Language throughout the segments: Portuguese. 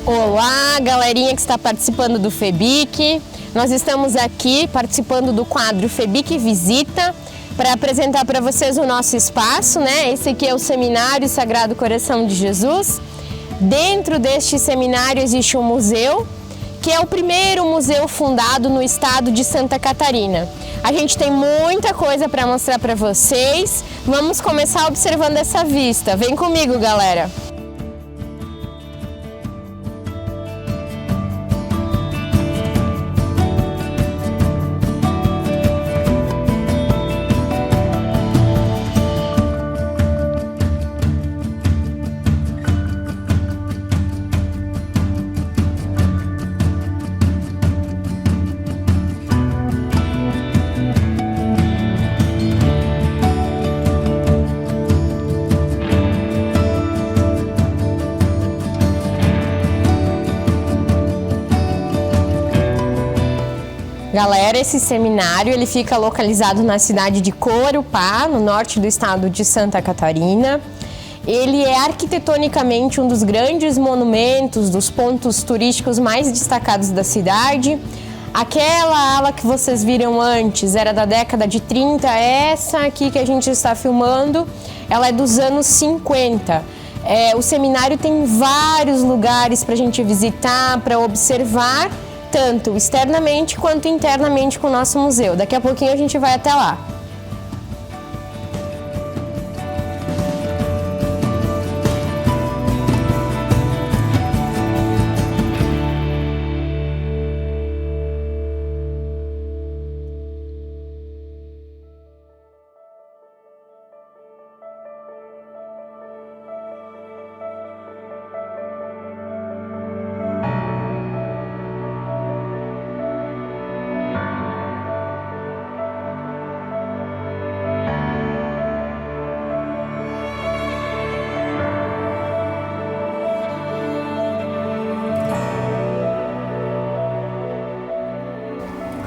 Olá, galerinha que está participando do FEBIC. Nós estamos aqui participando do quadro FEBIC Visita para apresentar para vocês o nosso espaço, né? Esse aqui é o Seminário Sagrado Coração de Jesus. Dentro deste seminário existe um museu, que é o primeiro museu fundado no estado de Santa Catarina. A gente tem muita coisa para mostrar para vocês. Vamos começar observando essa vista. Vem comigo, galera! Galera, esse seminário ele fica localizado na cidade de Corupá, no norte do estado de Santa Catarina. Ele é arquitetonicamente um dos grandes monumentos, dos pontos turísticos mais destacados da cidade. Aquela ala que vocês viram antes era da década de 30, essa aqui que a gente está filmando, ela é dos anos 50. O seminário tem vários lugares para a gente visitar, para observar, tanto externamente quanto internamente com o nosso museu. Daqui a pouquinho a gente vai até lá.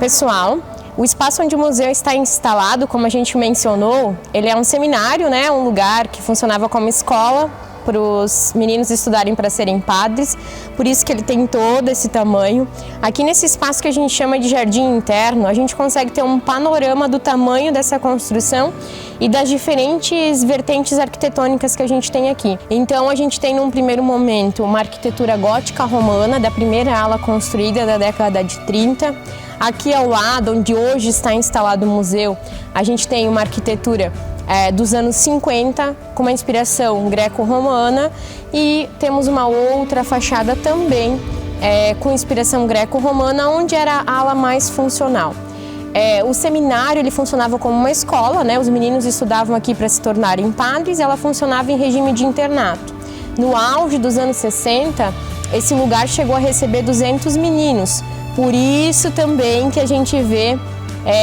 Pessoal, o espaço onde o museu está instalado, como a gente mencionou, ele é um seminário, né? Um lugar que funcionava como escola para os meninos estudarem para serem padres, por isso que ele tem todo esse tamanho. Aqui nesse espaço que a gente chama de jardim interno, a gente consegue ter um panorama do tamanho dessa construção e das diferentes vertentes arquitetônicas que a gente tem aqui. Então a gente tem num primeiro momento uma arquitetura gótica romana da primeira ala construída da década de 30. Aqui ao lado, onde hoje está instalado o museu, a gente tem uma arquitetura dos anos 50, com uma inspiração greco-romana, e temos uma outra fachada também com inspiração greco-romana, onde era a ala mais funcional. O seminário ele funcionava como uma escola, né? Os meninos estudavam aqui para se tornarem padres, e ela funcionava em regime de internato. No auge dos anos 60, esse lugar chegou a receber 200 meninos. Por isso também que a gente vê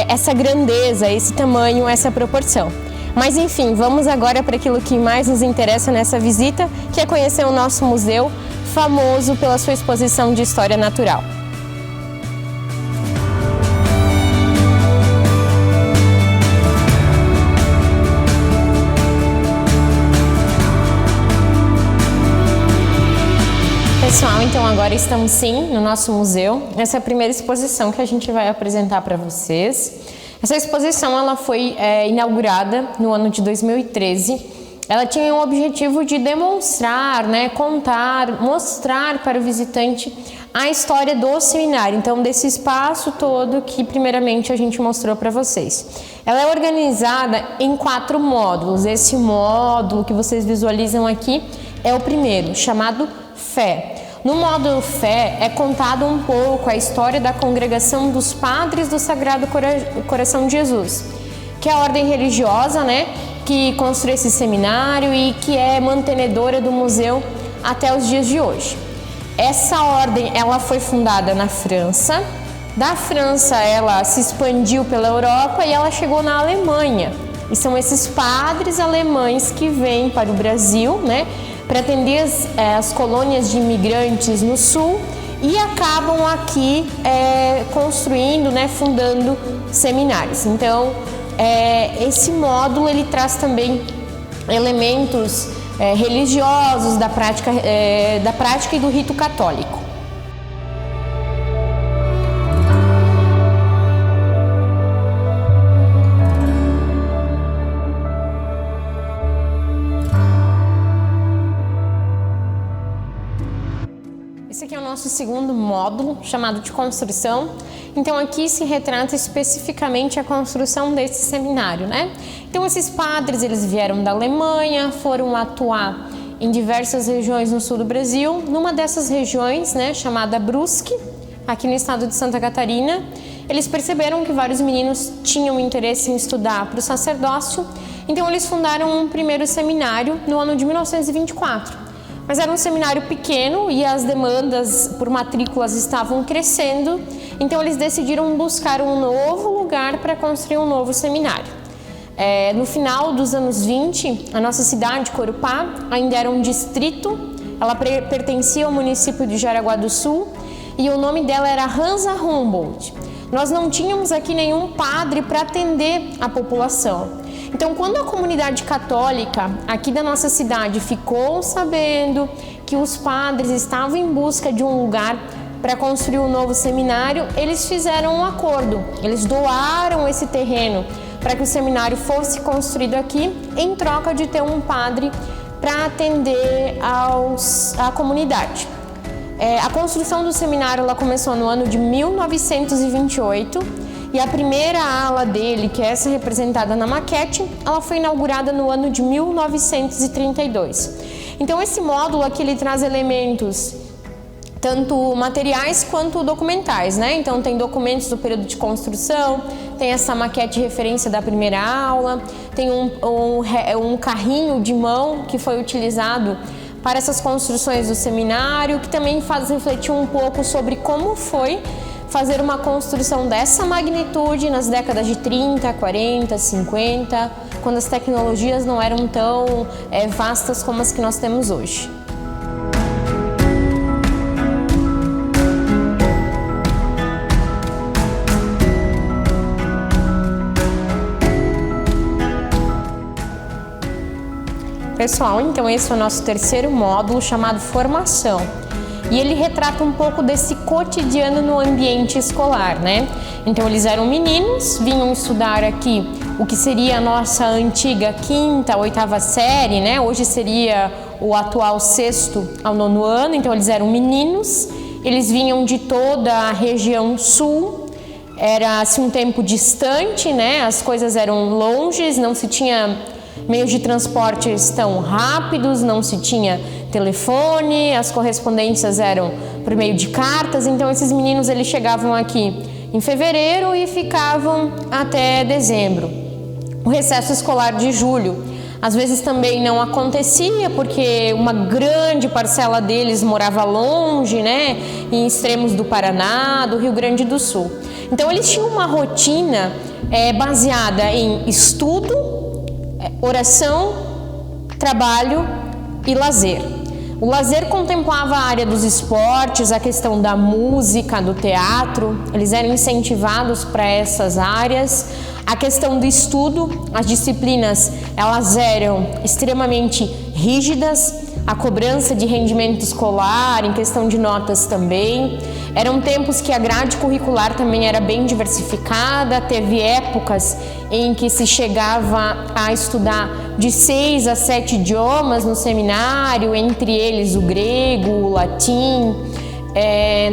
essa grandeza, esse tamanho, essa proporção. Mas enfim, vamos agora para aquilo que mais nos interessa nessa visita, que é conhecer o nosso museu, famoso pela sua exposição de história natural. Pessoal, então agora estamos sim no nosso museu. Essa é a primeira exposição que a gente vai apresentar para vocês. Essa exposição ela foi inaugurada no ano de 2013. Ela tinha o objetivo de demonstrar, contar, mostrar para o visitante a história do seminário, então desse espaço todo que primeiramente a gente mostrou para vocês. Ela é organizada em 4 módulos. Esse módulo que vocês visualizam aqui é o primeiro, chamado Fé. No módulo Fé é contado um pouco a história da congregação dos padres do Sagrado Coração de Jesus, que é a ordem religiosa, que construiu esse seminário e que é mantenedora do museu até os dias de hoje. Essa ordem ela foi fundada na França. Da França ela se expandiu pela Europa e ela chegou na Alemanha. E são esses padres alemães que vêm para o Brasil, para atender as colônias de imigrantes no sul e acabam aqui construindo, né, fundando seminários. Então, esse módulo ele traz também elementos religiosos da prática e do rito católico. Esse aqui é o nosso segundo módulo, chamado de construção. Então aqui se retrata especificamente a construção desse seminário, né? Então esses padres, eles vieram da Alemanha, foram atuar em diversas regiões no sul do Brasil. Numa dessas regiões, né, chamada Brusque, aqui no estado de Santa Catarina, eles perceberam que vários meninos tinham interesse em estudar para o sacerdócio, então eles fundaram um primeiro seminário no ano de 1924. Mas era um seminário pequeno e as demandas por matrículas estavam crescendo, então eles decidiram buscar um novo lugar para construir um novo seminário. No final dos anos 20, a nossa cidade, Corupá, ainda era um distrito, ela pertencia ao município de Jaraguá do Sul e o nome dela era Hansa Humboldt. Nós não tínhamos aqui nenhum padre para atender a população. Então, quando a comunidade católica aqui da nossa cidade ficou sabendo que os padres estavam em busca de um lugar para construir um novo seminário, eles fizeram um acordo. Eles doaram esse terreno para que o seminário fosse construído aqui, em troca de ter um padre para atender a comunidade. A construção do seminário ela começou no ano de 1928. E a primeira ala dele, que é essa representada na maquete, ela foi inaugurada no ano de 1932. Então esse módulo aqui ele traz elementos tanto materiais quanto documentais, né? Então tem documentos do período de construção, tem essa maquete de referência da primeira aula, tem um carrinho de mão que foi utilizado para essas construções do seminário, que também faz refletir um pouco sobre como foi fazer uma construção dessa magnitude nas décadas de 30, 40, 50, quando as tecnologias não eram tão vastas como as que nós temos hoje. Pessoal, então esse é o nosso terceiro módulo chamado Formação. E ele retrata um pouco desse cotidiano no ambiente escolar, né? Então eles eram meninos, vinham estudar aqui o que seria a nossa antiga quinta, oitava série, né? Hoje seria o atual sexto ao nono ano, então eles eram meninos, eles vinham de toda a região sul, era assim um tempo distante, né? As coisas eram longes, não se tinha meios de transportes tão rápidos, não se tinha telefone, as correspondências eram por meio de cartas, então esses meninos eles chegavam aqui em fevereiro e ficavam até dezembro. O recesso escolar de julho às vezes também não acontecia porque uma grande parcela deles morava longe, né, em extremos do Paraná, do Rio Grande do Sul. Então eles tinham uma rotina baseada em estudo, oração, trabalho e lazer. O lazer contemplava a área dos esportes, a questão da música, do teatro, eles eram incentivados para essas áreas. A questão do estudo, as disciplinas, elas eram extremamente rígidas, a cobrança de rendimento escolar, em questão de notas também. Eram tempos que a grade curricular também era bem diversificada, teve épocas em que se chegava a estudar de 6 a 7 idiomas no seminário, entre eles o grego, o latim.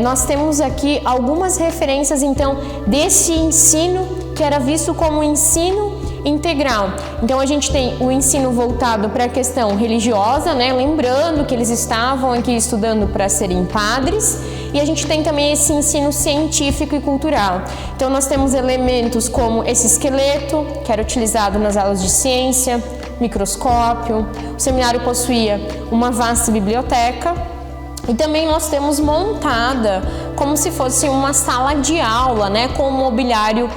Nós temos aqui algumas referências, então, desse ensino que era visto como ensino integral. Então a gente tem o ensino voltado para a questão religiosa, né? Lembrando que eles estavam aqui estudando para serem padres, e a gente tem também esse ensino científico e cultural. Então nós temos elementos como esse esqueleto, que era utilizado nas aulas de ciência, microscópio. O seminário possuía uma vasta biblioteca. E também nós temos montada como se fosse uma sala de aula, né, com o mobiliário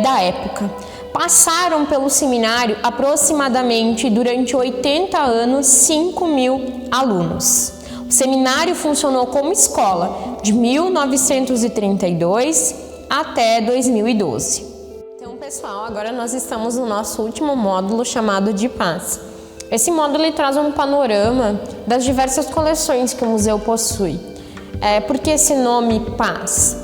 da época. Passaram pelo seminário aproximadamente durante 80 anos 5.000 alunos. O seminário funcionou como escola de 1932 até 2012. Então, pessoal, agora nós estamos no nosso último módulo chamado de Paz. Esse módulo ele traz um panorama das diversas coleções que o museu possui. Por que esse nome Paz?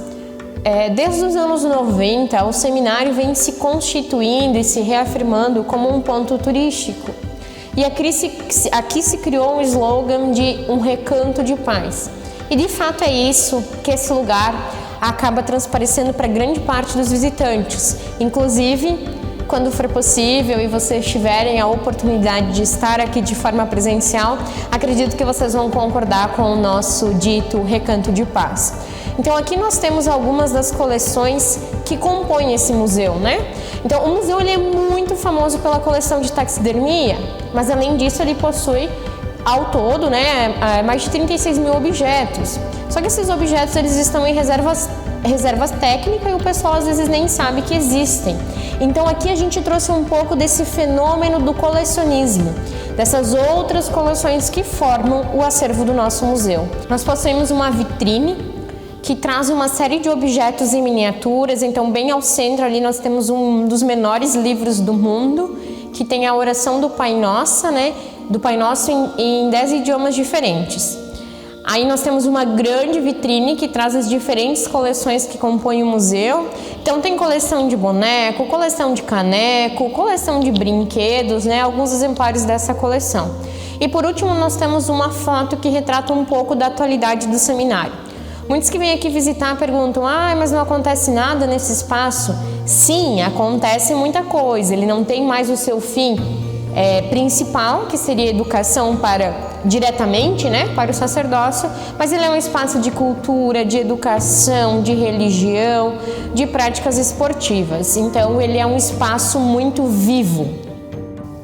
Desde os anos 90, o seminário vem se constituindo e se reafirmando como um ponto turístico. E aqui se criou um slogan de um recanto de paz. E de fato é isso que esse lugar acaba transparecendo para grande parte dos visitantes. Inclusive, quando for possível e vocês tiverem a oportunidade de estar aqui de forma presencial, acredito que vocês vão concordar com o nosso dito recanto de paz. Então aqui nós temos algumas das coleções que compõem esse museu, né? Então o museu ele é muito famoso pela coleção de taxidermia, mas além disso ele possui ao todo, né, mais de 36 mil objetos. Só que esses objetos eles estão em reservas técnicas e o pessoal às vezes nem sabe que existem. Então aqui a gente trouxe um pouco desse fenômeno do colecionismo, dessas outras coleções que formam o acervo do nosso museu. Nós possuímos uma vitrine que traz uma série de objetos em miniaturas, então bem ao centro ali nós temos um dos menores livros do mundo, que tem a oração do Pai Nosso, né? Do Pai Nosso em 10 idiomas diferentes. Aí nós temos uma grande vitrine que traz as diferentes coleções que compõem o museu. Então tem coleção de boneco, coleção de caneco, coleção de brinquedos, né? Alguns exemplares dessa coleção. E por último nós temos uma foto que retrata um pouco da atualidade do seminário. Muitos que vêm aqui visitar perguntam, mas não acontece nada nesse espaço? Sim, acontece muita coisa, ele não tem mais o seu fim principal, que seria educação diretamente, né, para o sacerdócio, mas ele é um espaço de cultura, de educação, de religião, de práticas esportivas, então ele é um espaço muito vivo.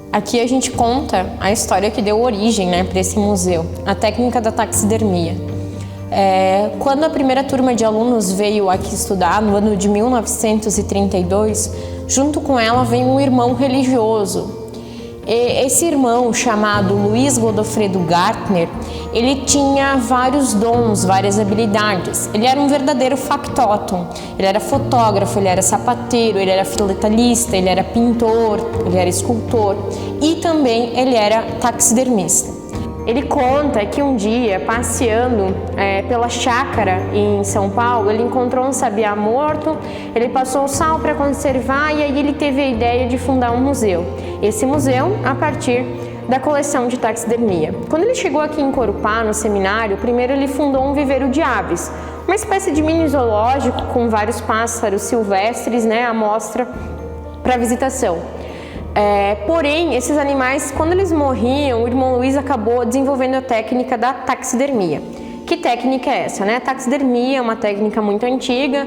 Aqui a gente conta a história que deu origem, né, para esse museu, a técnica da taxidermia. Quando a primeira turma de alunos veio aqui estudar, no ano de 1932, junto com ela veio um irmão religioso. Esse irmão, chamado Luiz Godofredo Gartner, ele tinha vários dons, várias habilidades. Ele era um verdadeiro factotum, ele era fotógrafo, ele era sapateiro, ele era filatelista, ele era pintor, ele era escultor e também ele era taxidermista. Ele conta que um dia, passeando pela chácara em São Paulo, ele encontrou um sabiá morto, ele passou o sal para conservar e aí ele teve a ideia de fundar um museu. Esse museu, a partir da coleção de taxidermia. Quando ele chegou aqui em Corupá, no seminário, primeiro ele fundou um viveiro de aves, uma espécie de mini zoológico com vários pássaros silvestres, né, à mostra para visitação. Porém, esses animais, quando eles morriam, o irmão Luiz acabou desenvolvendo a técnica da taxidermia. Que técnica é essa, né? A taxidermia é uma técnica muito antiga,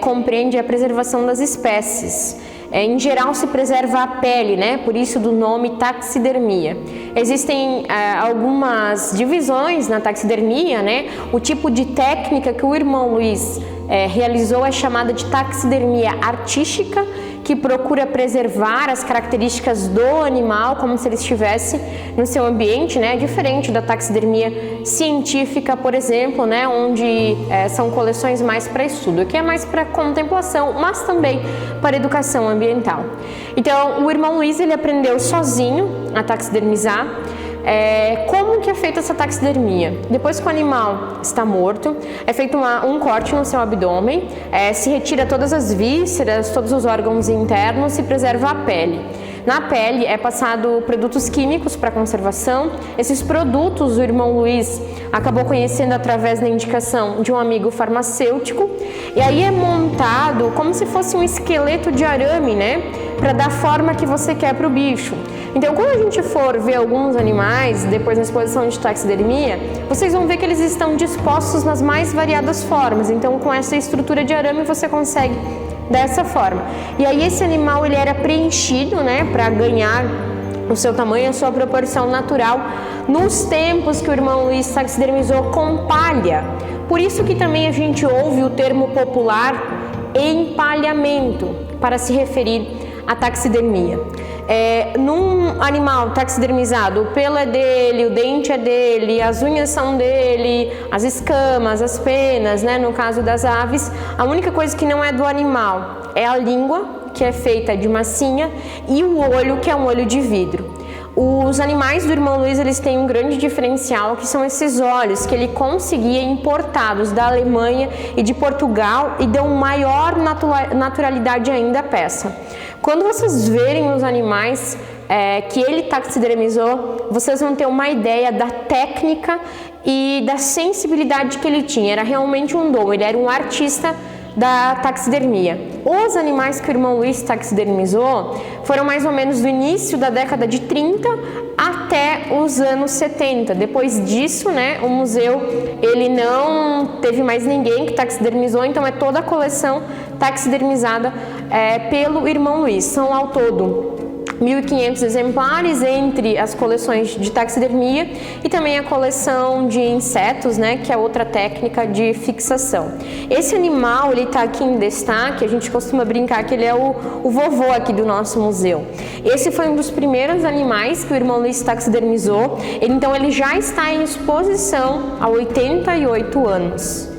compreende a preservação das espécies. Em geral se preserva a pele, né? Por isso do nome taxidermia. Existem algumas divisões na taxidermia, né? O tipo de técnica que o irmão Luiz realizou é chamada de taxidermia artística, que procura preservar as características do animal como se ele estivesse no seu ambiente, né? Diferente da taxidermia científica, por exemplo, né? Onde são coleções mais para estudo, que é mais para contemplação, mas também para educação ambiental. Então, o irmão Luiz ele aprendeu sozinho a taxidermizar. Como que é feita essa taxidermia? Depois que o animal está morto, é feito um corte no seu abdômen, se retira todas as vísceras, todos os órgãos internos, se preserva a pele. Na pele é passado produtos químicos para conservação. Esses produtos o irmão Luiz acabou conhecendo através da indicação de um amigo farmacêutico. E aí é montado como se fosse um esqueleto de arame, né? Para dar a forma que você quer para o bicho. Então, quando a gente for ver alguns animais, depois na exposição de taxidermia, vocês vão ver que eles estão dispostos nas mais variadas formas. Então, com essa estrutura de arame, você consegue dessa forma. E aí, esse animal ele era preenchido, né, para ganhar o seu tamanho, a sua proporção natural, nos tempos que o irmão Luiz taxidermizou com palha. Por isso que também a gente ouve o termo popular empalhamento, para se referir a taxidermia. Num animal taxidermizado, o pelo é dele, o dente é dele, as unhas são dele, as escamas, as penas, né? No caso das aves, a única coisa que não é do animal é a língua, que é feita de massinha, e o olho, que é um olho de vidro. Os animais do Irmão Luiz, eles têm um grande diferencial, que são esses olhos que ele conseguia importados da Alemanha e de Portugal e dão maior naturalidade ainda à peça. Quando vocês verem os animais que ele taxidermizou, vocês vão ter uma ideia da técnica e da sensibilidade que ele tinha. Era realmente um dom, ele era um artista da taxidermia. Os animais que o Irmão Luiz taxidermizou foram mais ou menos do início da década de 30 até os anos 70. Depois disso, né, o museu ele não teve mais ninguém que taxidermizou, então é toda a coleção taxidermizada pelo Irmão Luiz. São ao todo 1.500 exemplares entre as coleções de taxidermia e também a coleção de insetos, né, que é outra técnica de fixação. Esse animal, ele está aqui em destaque, a gente costuma brincar que ele é o vovô aqui do nosso museu. Esse foi um dos primeiros animais que o Irmão Luiz taxidermizou, então ele já está em exposição há 88 anos.